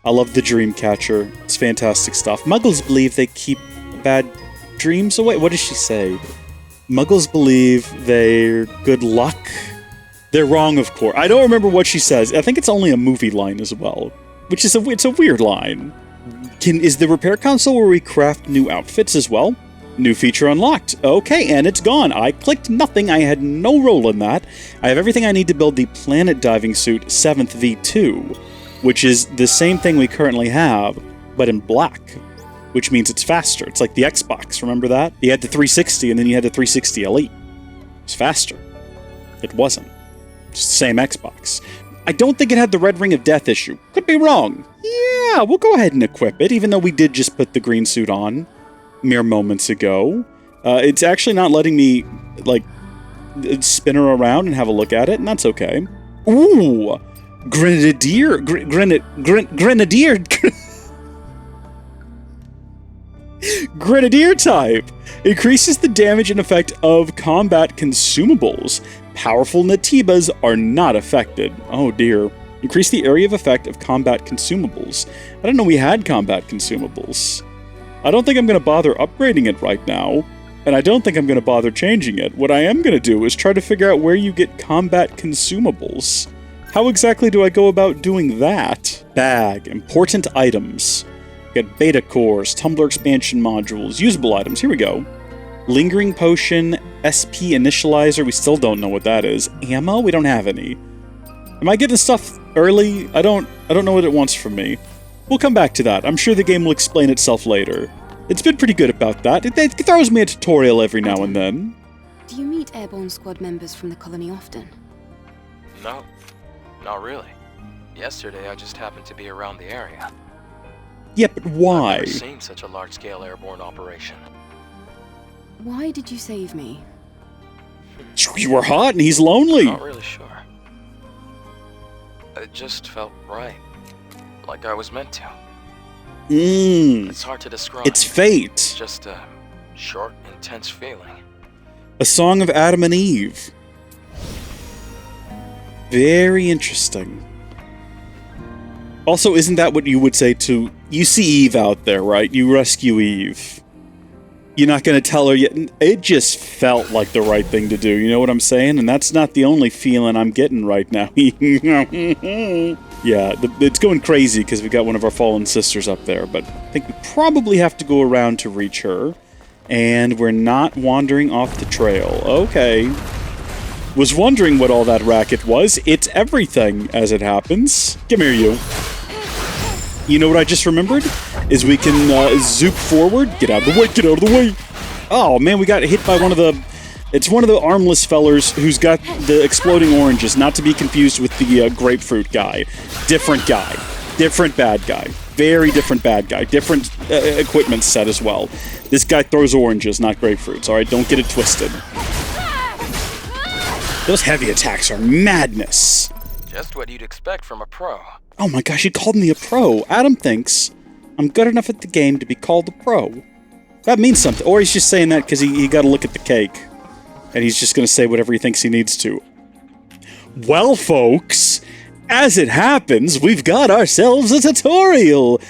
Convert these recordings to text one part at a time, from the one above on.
I love the dream catcher. It's fantastic stuff. Muggles believe they keep bad dreams away. What does she say? Muggles believe they're good luck. They're wrong, of course. I don't remember what she says. I think it's only a movie line as well, which is it's a weird line. Is the repair console where we craft new outfits as well? New feature unlocked. Okay, and it's gone. I clicked nothing. I had no role in that. I have everything I need to build the Planet Diving Suit 7th V2, which is the same thing we currently have, but in black, which means it's faster. It's like the Xbox, remember that? You had the 360 and then you had the 360 Elite. It's faster. It wasn't. It's the same Xbox. I don't think it had the Red Ring of Death issue. Could be wrong. Yeah, we'll go ahead and equip it, even though we did just put the green suit on mere moments ago. It's actually not letting me, like, spin her around and have a look at it, and that's okay. Ooh! Grenadier... Grenadier... Grenadier type! Increases the damage and effect of combat consumables. Powerful Natibas are not affected. Oh dear. Increase the area of effect of combat consumables. I didn't know we had combat consumables. I don't think I'm going to bother upgrading it right now, and I don't think I'm going to bother changing it. What I am going to do is try to figure out where you get combat consumables. How exactly do I go about doing that? Bag. Important items. We got beta cores, tumbler expansion modules, usable items. Here we go. Lingering potion, SP initializer. We still don't know what that is. Ammo? We don't have any. Am I getting stuff early? I don't know what it wants from me. We'll come back to that. I'm sure the game will explain itself later. It's been pretty good about that. It throws me a tutorial every now and then. Do you meet airborne squad members from the colony often? No, not really. Yesterday I just happened to be around the area. Yeah, but why? I've never seen such a large-scale airborne operation. Why did you save me? You were hot and he's lonely. Not really sure. It just felt right. Like I was meant to. It's hard to describe. It's fate. It's just a short, intense feeling. A song of Adam and Eve. Very interesting. Also, isn't that what you would say to... You see Eve out there, right? You rescue Eve. You're not going to tell her yet. It just felt like the right thing to do. You know what I'm saying? And that's not the only feeling I'm getting right now. Yeah, it's going crazy because we got one of our fallen sisters up there. But I think we probably have to go around to reach her. And we're not wandering off the trail. Okay. Was wondering what all that racket was. It's everything, as it happens. Come here, you. You know what I just remembered? Is we can zoop forward. Get out of the way, get out of the way. Oh man, we got hit by one of the... It's one of the armless fellers who's got the exploding oranges, not to be confused with the grapefruit guy. Different guy. Different bad guy. Very different bad guy. Different equipment set as well. This guy throws oranges, not grapefruits, alright? Don't get it twisted. Those heavy attacks are madness. Just what you'd expect from a pro. Oh my gosh, he called me a pro. Adam thinks I'm good enough at the game to be called a pro. That means something. Or he's just saying that because he got to look at the cake. And he's just going to say whatever he thinks he needs to. Well, folks, as it happens, we've got ourselves a tutorial.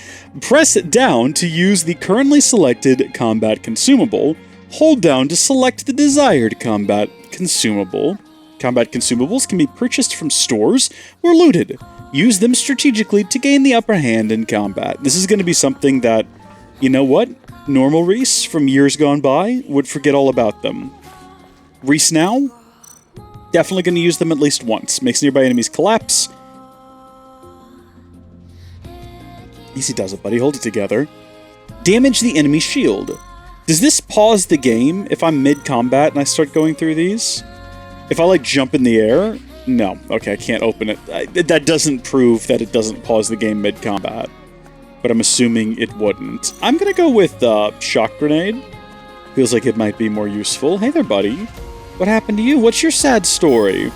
Press down to use the currently selected combat consumable. Hold down to select the desired combat consumable. Combat consumables can be purchased from stores or looted. Use them strategically to gain the upper hand in combat. This is going to be something that, you know what? Normal Reese from years gone by would forget all about them. Reese now? Definitely going to use them at least once. Makes nearby enemies collapse. Easy does it, buddy. Hold it together. Damage the enemy shield. Does this pause the game if I'm mid-combat and I start going through these? If I, like, jump in the air? No. Okay, I can't open it. That doesn't prove that it doesn't pause the game mid-combat. But I'm assuming it wouldn't. I'm gonna go with Shock Grenade. Feels like it might be more useful. Hey there, buddy. What happened to you? What's your sad story?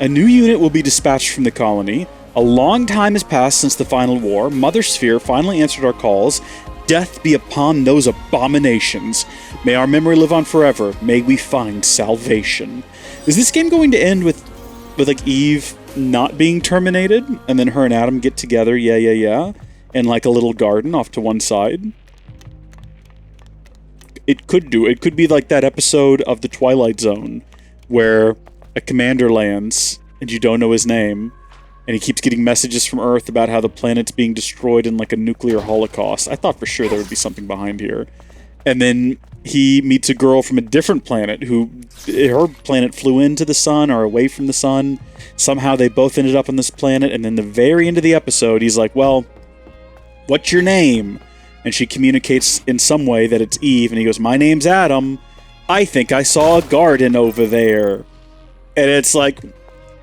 A new unit will be dispatched from the colony. A long time has passed since the final war. Mother Sphere finally answered our calls. Death be upon those abominations. May our memory live on forever. May we find salvation. Is this game going to end with like Eve not being terminated, and then her and Adam get together, yeah, in like a little garden off to one side. It could be like that episode of The Twilight Zone where a commander lands and you don't know his name, and he keeps getting messages from Earth about how the planet's being destroyed in like a nuclear holocaust. I thought for sure there would be something behind here. And then he meets a girl from a different planet who, her planet flew into the sun or away from the sun. Somehow they both ended up on this planet, and then the very end of the episode, he's like, well, what's your name? And she communicates in some way that it's Eve, and he goes, my name's Adam. I think I saw a garden over there. And it's like,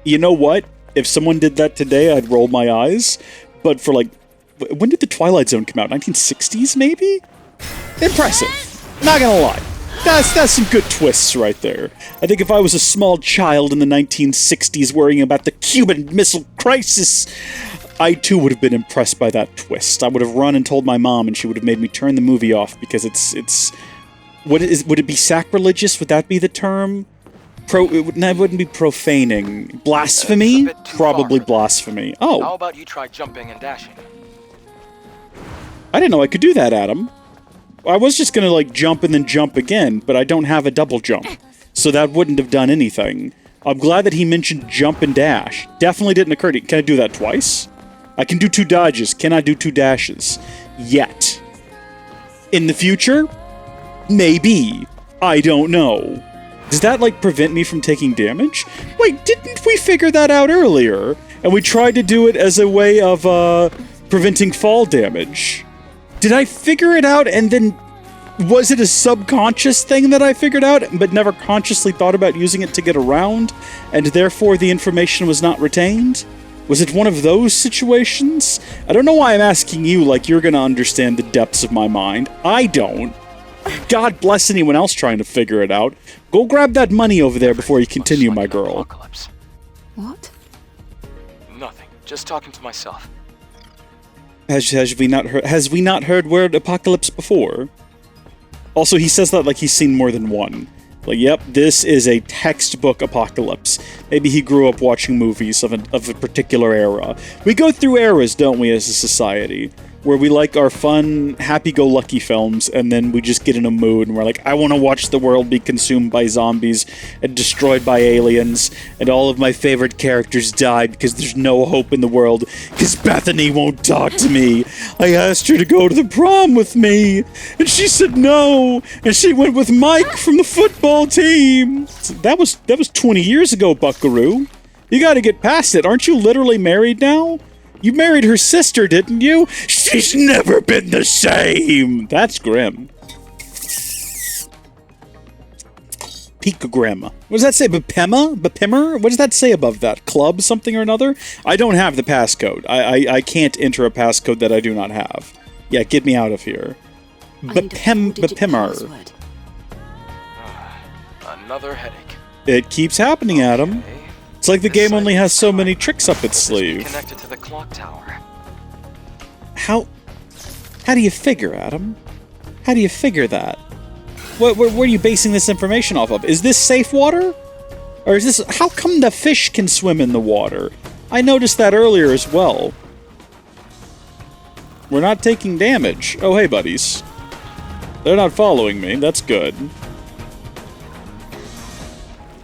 you know what? If someone did that today, I'd roll my eyes. But for like, when did The Twilight Zone come out? 1960s, maybe? Impressive. Not gonna lie. That's some good twists right there. I think if I was a small child in the 1960s worrying about the Cuban Missile Crisis, I too would have been impressed by that twist. I would have run and told my mom, and she would have made me turn the movie off because it's would it be sacrilegious? Would that be the term? It wouldn't be profaning. Blasphemy? Probably blasphemy. Oh. How about you try jumping and dashing? I didn't know I could do that, Adam. I was just gonna, like, jump and then jump again, but I don't have a double jump. So that wouldn't have done anything. I'm glad that he mentioned jump and dash. Definitely didn't occur to me. Can I do that twice? I can do 2 dodges. Can I do 2 dashes? Yet. In the future? Maybe. I don't know. Does that, like, prevent me from taking damage? Wait, didn't we figure that out earlier? And we tried to do it as a way of, preventing fall damage. Did I figure it out and then... Was it a subconscious thing that I figured out, but never consciously thought about using it to get around, and therefore the information was not retained? Was it one of those situations? I don't know why I'm asking you like you're gonna understand the depths of my mind. I don't. God bless anyone else trying to figure it out. Go grab that money over there before you continue, my girl. Apocalypse. What? Nothing. Just talking to myself. Has we not heard word apocalypse before? Also, he says that like he's seen more than one. Like, yep, this is a textbook apocalypse. Maybe he grew up watching movies of a particular era. We go through eras, don't we, as a society? Where we like our fun, happy-go-lucky films, and then we just get in a mood, and we're like, I want to watch the world be consumed by zombies and destroyed by aliens, and all of my favorite characters die because there's no hope in the world, because Bethany won't talk to me. I asked her to go to the prom with me, and she said no, and she went with Mike from the football team. That was 20 years ago, buckaroo. You gotta get past it. Aren't you literally married now? You married her sister, didn't you? She's never been the same! That's grim. Picogrim. What does that say? Bapema? Bapimer? What does that say above that? Club something or another? I don't have the passcode. I can't enter a passcode that I do not have. Yeah, get me out of here. Bapimer. Another headache. It keeps happening, Adam. Okay. It's like the game only has so many tricks up its sleeve. Connected to the clock tower. How do you figure, Adam? How do you figure that? What are you basing this information off of? Is this safe water? Or is this... How come the fish can swim in the water? I noticed that earlier as well. We're not taking damage. Oh, hey, buddies. They're not following me. That's good.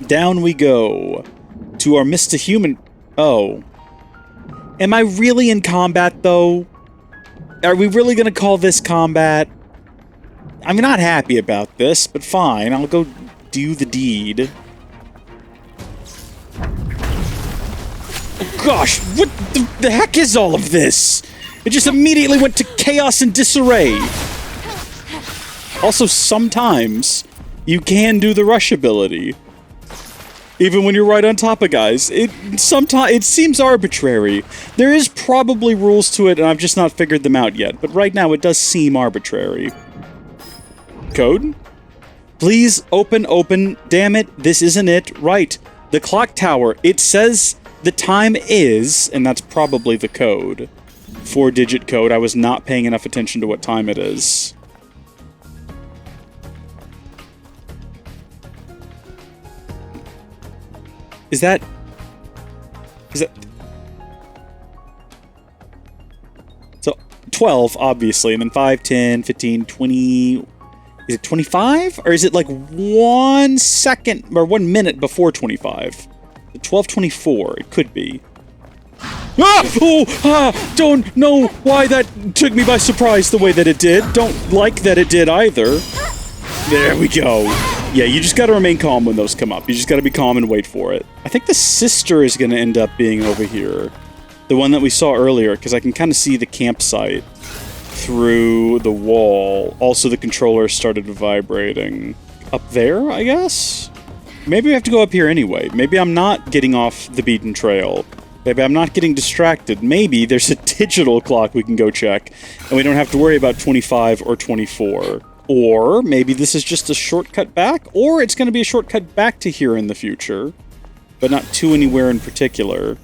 Down we go. To our Mr. Human... Oh. Am I really in combat, though? Are we really gonna call this combat? I'm not happy about this, but fine. I'll go do the deed. Oh, gosh, what the heck is all of this? It just immediately went to chaos and disarray. Also, sometimes you can do the rush ability. Even when you're right on top of guys. It seems arbitrary. There is probably rules to it, and I've just not figured them out yet. But right now, it does seem arbitrary. Code? Please, open. Damn it, this isn't it. Right. The clock tower. It says the time is, and that's probably the code. 4-digit code. I was not paying enough attention to what time it is. Is that... Is that... So, 12, obviously, and then 5, 10, 15, 20... Is it 25? Or is it like 1 second, or 1 minute before 25? 12:24, it could be. Don't know why that took me by surprise the way that it did. Don't like that it did either. There we go. Yeah, you just gotta remain calm when those come up. You just gotta be calm and wait for it. I think the sister is gonna end up being over here. The one that we saw earlier, because I can kind of see the campsite through the wall. Also, the controller started vibrating. Up there, I guess? Maybe we have to go up here anyway. Maybe I'm not getting off the beaten trail. Maybe I'm not getting distracted. Maybe there's a digital clock we can go check, and we don't have to worry about 25 or 24. Or maybe this is just a shortcut back, or it's going to be a shortcut back to here in the future, but not to anywhere in particular.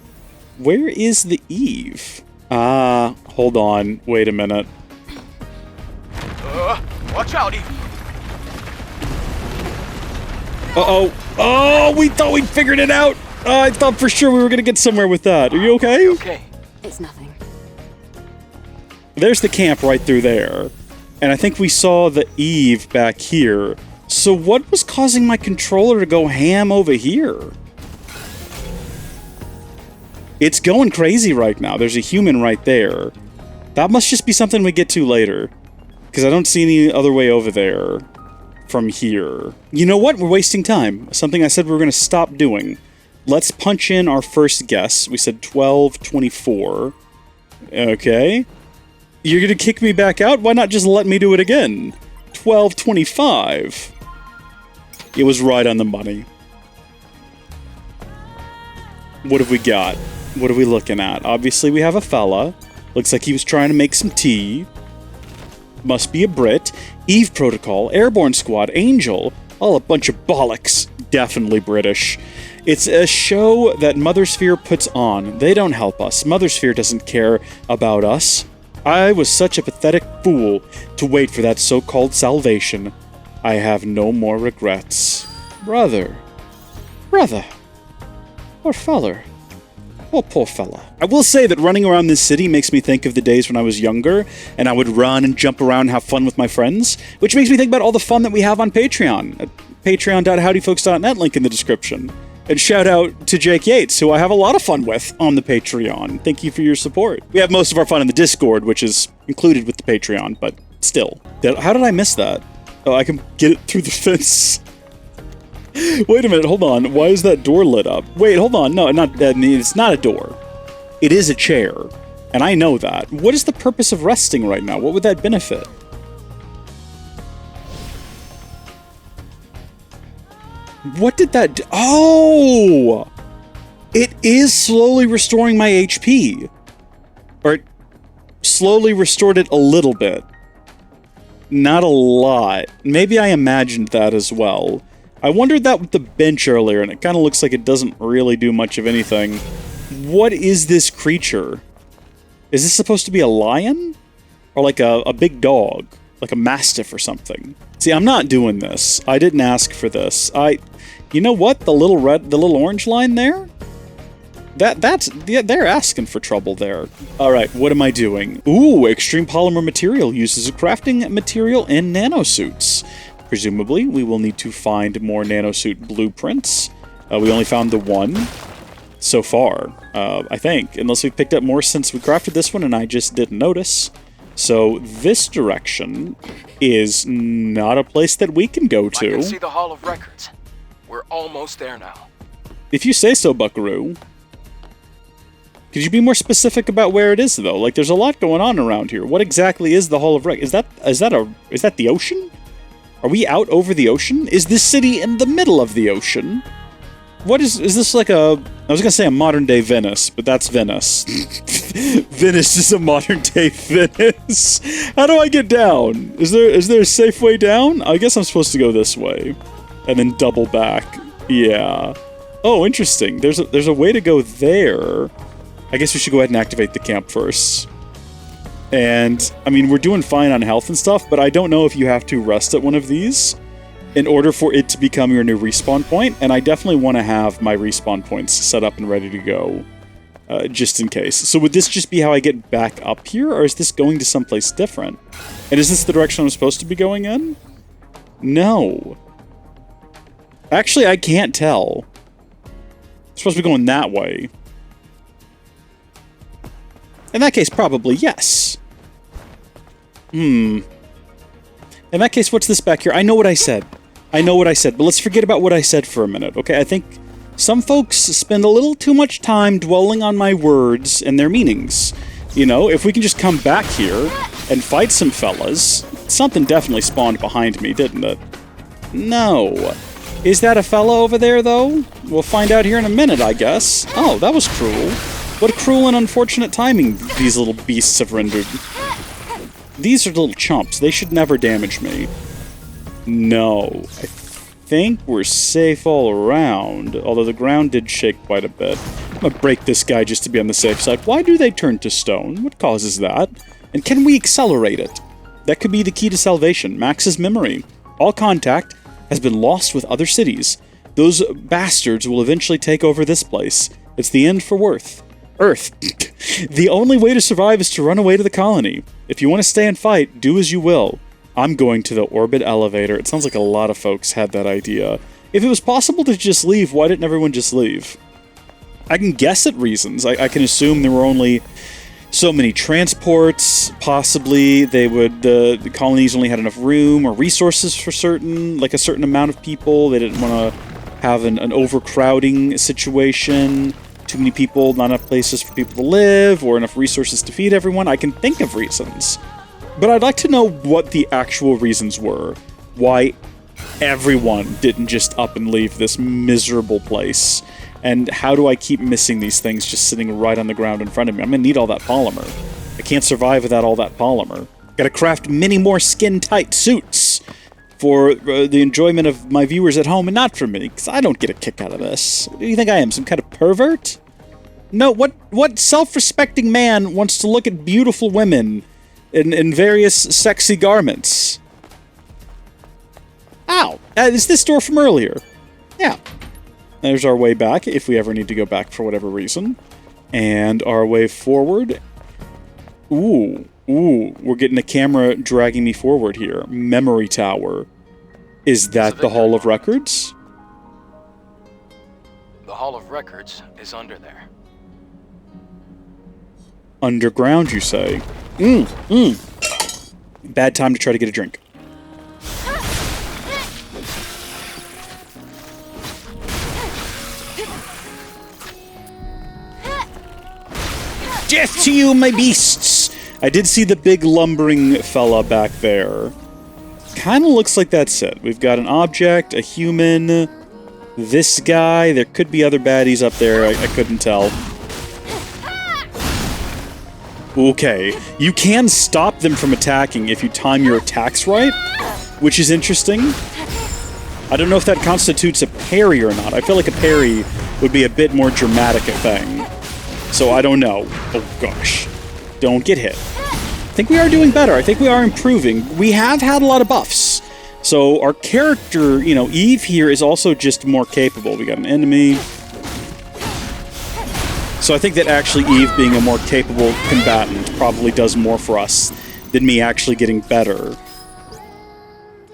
Where is the Eve? Hold on. Wait a minute. Watch out, Eve. Uh-oh. Oh, we thought we'd figured it out. I thought for sure we were going to get somewhere with that. Are you okay? Okay. It's nothing. There's the camp right through there. And I think we saw the Eve back here. So what was causing my controller to go ham over here? It's going crazy right now. There's a human right there. That must just be something we get to later. Because I don't see any other way over there from here. You know what? We're wasting time. Something I said we were going to stop doing. Let's punch in our first guess. We said 12:24. Okay. You're going to kick me back out? Why not just let me do it again? 12:25. It was right on the money. What have we got? What are we looking at? Obviously, we have a fella. Looks like he was trying to make some tea. Must be a Brit. Eve Protocol, Airborne Squad, Angel. All a bunch of bollocks. Definitely British. It's a show that Mothersphere puts on. They don't help us. Mothersphere doesn't care about us. I was such a pathetic fool to wait for that so-called salvation. I have no more regrets. Brother. Poor feller. Oh, poor fella. I will say that running around this city makes me think of the days when I was younger, and I would run and jump around and have fun with my friends, which makes me think about all the fun that we have on Patreon, at patreon.howdyfolks.net, link in the description. And shout out to Jake Yates, who I have a lot of fun with on the Patreon. Thank you for your support. We have most of our fun in the Discord, which is included with the Patreon, but still. How did I miss that? Oh, I can get it through the fence. Wait a minute, hold on. Why is that door lit up? Wait, hold on. No, it's not a door. It is a chair. And I know that. What is the purpose of resting right now? What would that benefit? What did that do? Oh! It is slowly restoring my HP. Or it slowly restored it a little bit. Not a lot. Maybe I imagined that as well. I wondered that with the bench earlier, and it kind of looks like it doesn't really do much of anything. What is this creature? Is this supposed to be a lion? Or like a big dog? Like a mastiff or something? See, I'm not doing this. I didn't ask for this. You know what? The little orange line there? They're asking for trouble there. Alright, what am I doing? Ooh, extreme polymer material uses a crafting material in nanosuits. Presumably, we will need to find more nanosuit blueprints. We only found the one so far, I think. Unless we picked up more since we crafted this one and I just didn't notice. So this direction is not a place that we can go to. I can see the Hall of Records. We're almost there now. If you say so, buckaroo. Could you be more specific about where it is, though? Like, there's a lot going on around here. What exactly is the Hall of Records? Is that the ocean? Are we out over the ocean? Is this city in the middle of the ocean? What is this like I was gonna say a modern-day Venice, but that's Venice. Venice is a modern-day Venice. How do I get down? Is there a safe way down? I guess I'm supposed to go this way. And then double back. Yeah. Oh, interesting. There's a way to go there. I guess we should go ahead and activate the camp first. And, I mean, we're doing fine on health and stuff, but I don't know if you have to rest at one of these in order for it to become your new respawn point, and I definitely want to have my respawn points set up and ready to go. just in case. So would this just be how I get back up here, or is this going to someplace different? And is this the direction I'm supposed to be going in? No. Actually, I can't tell. I'm supposed to be going that way. In that case, probably yes. In that case, what's this back here? I know what I said. I know what I said, but let's forget about what I said for a minute, okay? I think some folks spend a little too much time dwelling on my words and their meanings. You know, if we can just come back here and fight some fellas. Something definitely spawned behind me, didn't it? No. Is that a fella over there, though? We'll find out here in a minute, I guess. Oh, that was cruel. What cruel and unfortunate timing these little beasts have rendered. These are little chumps. They should never damage me. No. I think we're safe all around, although the ground did shake quite a bit. I'm gonna break this guy just to be on the safe side. Why do they turn to stone? What causes that? And can we accelerate it? That could be the key to salvation. Max's memory. All contact has been lost with other cities. Those bastards will eventually take over this place. It's the end for Earth. The only way to survive is to run away to the colony. If you want to stay and fight, do as you will. I'm going to the orbit elevator. It sounds like a lot of folks had that idea. If it was possible to just leave, why didn't everyone just leave? I can guess at reasons. I can assume there were only so many transports. Possibly the colonies only had enough room or resources for a certain amount of people. They didn't want to have an overcrowding situation. Too many people, not enough places for people to live, or enough resources to feed everyone. I can think of reasons. But I'd like to know what the actual reasons were. Why everyone didn't just up and leave this miserable place. And how do I keep missing these things just sitting right on the ground in front of me? I'm gonna need all that polymer. I can't survive without all that polymer. Gotta craft many more skin-tight suits for the enjoyment of my viewers at home and not for me, because I don't get a kick out of this. What do you think I am, some kind of pervert? No, what self-respecting man wants to look at beautiful women in various sexy garments? Ow! Is this door from earlier? Yeah. There's our way back, if we ever need to go back for whatever reason. And our way forward. Ooh, we're getting a camera dragging me forward here. Memory tower. Is that the Hall of Records? The Hall of Records is under there. Underground, you say? Bad time to try to get a drink. Death to you, my beasts! I did see the big lumbering fella back there. Kinda looks like that's it. We've got an object, a human, this guy. There could be other baddies up there. I couldn't tell. Okay, you can stop them from attacking if you time your attacks right, which is interesting. I don't know if that constitutes a parry or not. I feel like a parry would be a bit more dramatic a thing. So I don't know. Oh gosh. Don't get hit. I think we are doing better. I think we are improving. We have had a lot of buffs. So our character, you know, Eve here is also just more capable. We got an enemy. So I think that actually Eve being a more capable combatant probably does more for us than me actually getting better.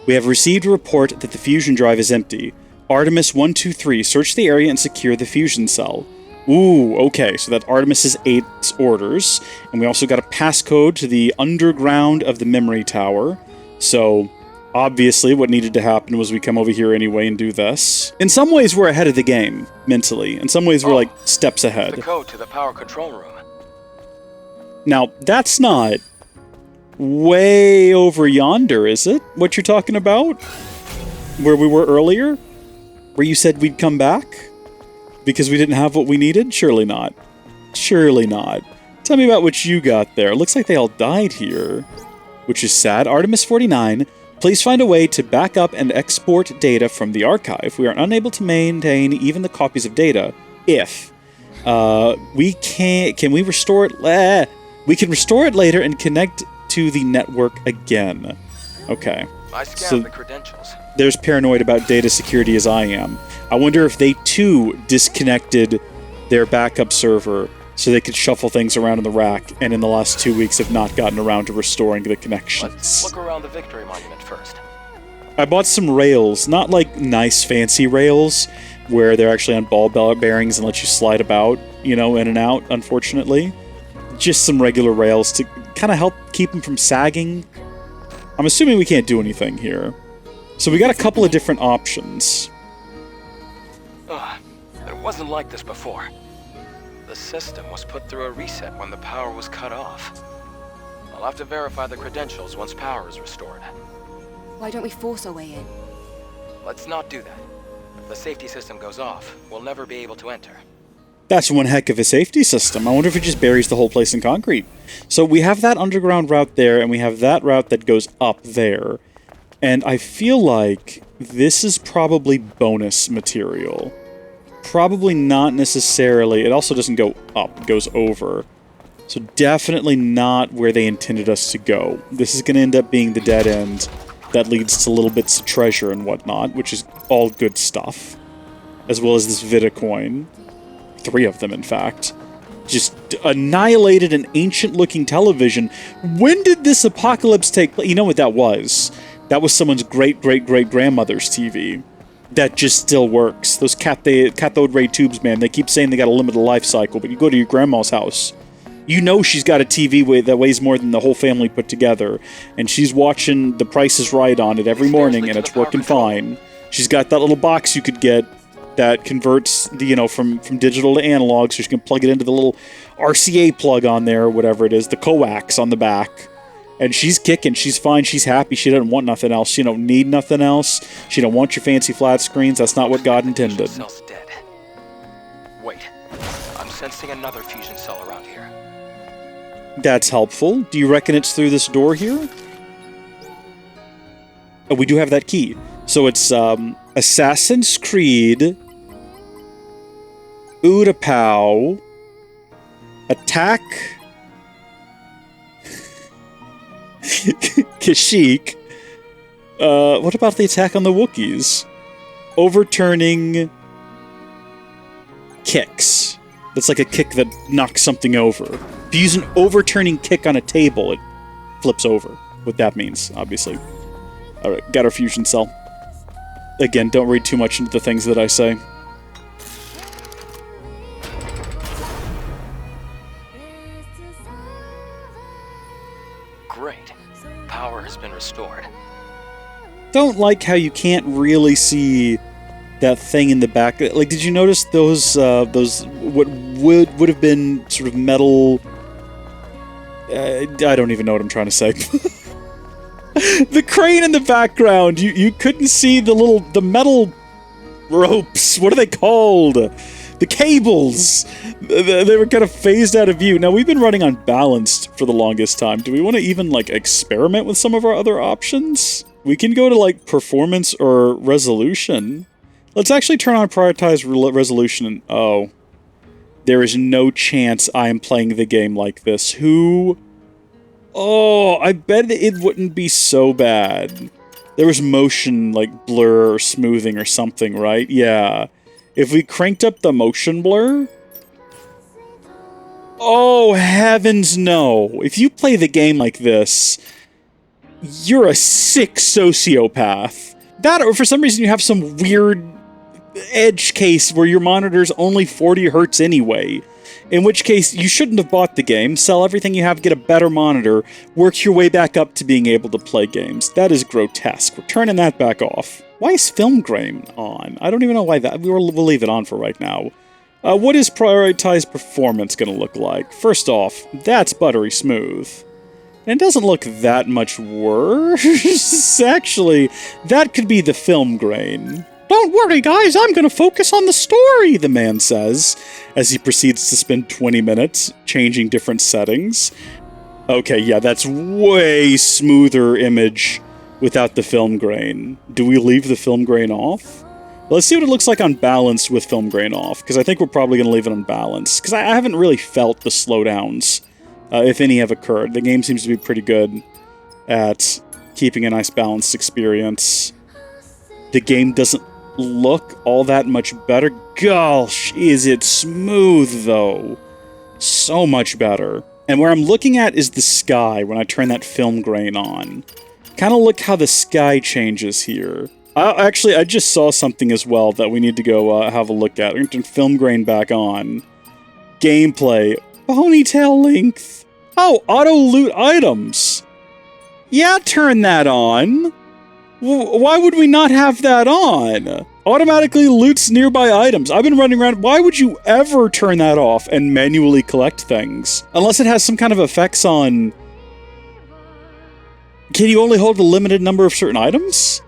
We have received a report that the fusion drive is empty. Artemis 123, search the area and secure the fusion cell. Ooh, okay, so that Artemis is 8's orders. And we also got a passcode to the underground of the memory tower. So obviously what needed to happen was we come over here anyway and do this. In some ways we're ahead of the game, mentally. In some ways we're like steps ahead. The code to the power control room. Now, that's not way over yonder, is it? What you're talking about? Where we were earlier? Where you said we'd come back? Because we didn't have what we needed? Surely not. Surely not. Tell me about what you got there. Looks like they all died here. Which is sad. Artemis 49, please find a way to back up and export data from the archive. We are unable to maintain even the copies of data. If we can we restore it? We can restore it later and connect to the network again. Okay. I scanned the credentials. They're as paranoid about data security as I am. I wonder if they too disconnected their backup server so they could shuffle things around in the rack, and in the last 2 weeks have not gotten around to restoring the connections. Let's look around the Victory Monument first. I bought some rails, not like nice fancy rails, where they're actually on ball bearings and let you slide about, you know, in and out, unfortunately. Just some regular rails to kind of help keep them from sagging. I'm assuming we can't do anything here. So we got a couple of different options. It wasn't like this before. The system was put through a reset when the power was cut off. I'll have to verify the credentials once power is restored. Why don't we force our way in? Let's not do that. If the safety system goes off, we'll never be able to enter. That's one heck of a safety system. I wonder if it just buries the whole place in concrete. So we have that underground route there, and we have that route that goes up there. And I feel like this is probably bonus material. Probably not necessarily. It also doesn't go up, it goes over. So definitely not where they intended us to go. This is going to end up being the dead end that leads to little bits of treasure and whatnot, which is all good stuff. As well as this Vita coin. 3 of them, in fact. Just annihilated an ancient-looking television. When did this apocalypse take place? You know what that was? That was someone's great-great-great-grandmother's TV. That just still works. Those cathode ray tubes, man, they keep saying they got a limited life cycle, but you go to your grandma's house. You know she's got a TV that weighs more than the whole family put together, and she's watching The Price is Right on it every morning, and it's working fine. She's got that little box you could get that converts, from digital to analog, so you can plug it into the little RCA plug on there, or whatever it is, the coax on the back. And she's kicking, she's fine, she's happy, she doesn't want nothing else, she don't need nothing else, she don't want your fancy flat screens, that's not what God intended. Fusion cell's dead. Wait, I'm sensing another fusion cell around here. That's helpful. Do you reckon it's through this door here? Oh, we do have that key. So it's, Assassin's Creed, Utapow, Attack, Kashyyyk. What about the attack on the Wookiees? Overturning kicks. That's like a kick that knocks something over. If you use an overturning kick on a table, it flips over. What that means, obviously. Alright, got our fusion cell. Again, don't read too much into the things that I say. Great. Power has been restored. Don't like how you can't really see that thing in the back. Like, did you notice those what would have been sort of metal... I don't even know what I'm trying to say. The crane in the background, you couldn't see the metal ropes. What are they called? The cables. They were kind of phased out of view. Now, we've been running on balanced for the longest time. Do we want to even, like, experiment with some of our other options? We can go to, like, performance or resolution. Let's actually turn on prioritize resolution and... Oh. There is no chance I am playing the game like this. Who... Oh, I bet it wouldn't be so bad. There was motion, like, blur or smoothing or something, right? Yeah. If we cranked up the motion blur... Oh, heavens no. If you play the game like this, you're a sick sociopath. That, or for some reason you have some weird edge case where your monitor's only 40 hertz anyway. In which case, you shouldn't have bought the game, sell everything you have, get a better monitor, work your way back up to being able to play games. That is grotesque. We're turning that back off. Why is film grain on? I don't even know why that... We'll leave it on for right now. What is prioritized performance going to look like? First off, that's buttery smooth. And it doesn't look that much worse. Actually, that could be the film grain. Don't worry, guys, I'm going to focus on the story, the man says, as he proceeds to spend 20 minutes changing different settings. Okay, yeah, that's way smoother image without the film grain. Do we leave the film grain off? Let's see what it looks like on balanced with film grain off, because I think we're probably going to leave it on balance, because I haven't really felt the slowdowns, if any have occurred. The game seems to be pretty good at keeping a nice balanced experience. The game doesn't look all that much better. Gosh, is it smooth, though. So much better. And where I'm looking at is the sky when I turn that film grain on. Kind of look how the sky changes here. Actually, I just saw something as well that we need to go have a look at. We're going to turn film grain back on. Gameplay. Ponytail length. Oh, auto loot items. Yeah, turn that on. Why would we not have that on? Automatically loots nearby items. I've been running around. Why would you ever turn that off and manually collect things? Unless it has some kind of effects on... Can you only hold a limited number of certain items?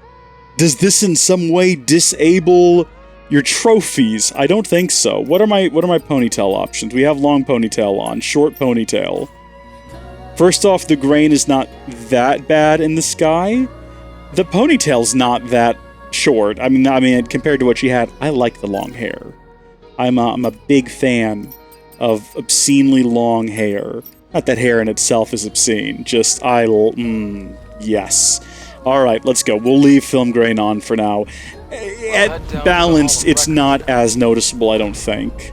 Does this in some way disable your trophies? I don't think so. What are my ponytail options? We have long ponytail on, short ponytail. First off, the grain is not that bad in the sky. The ponytail's not that short. I mean, compared to what she had, I like the long hair. I'm a big fan of obscenely long hair. Not that hair in itself is obscene. Just yes. All right, let's go. We'll leave film grain on for now. At balanced, it's not as noticeable, I don't think.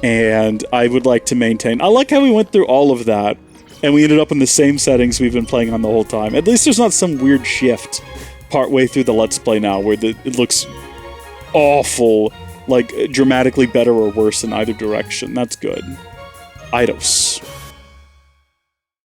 And I would like to maintain. I like how we went through all of that. And we ended up in the same settings we've been playing on the whole time. At least there's not some weird shift partway through the Let's Play now where it looks awful, like dramatically better or worse in either direction. That's good. Eidos.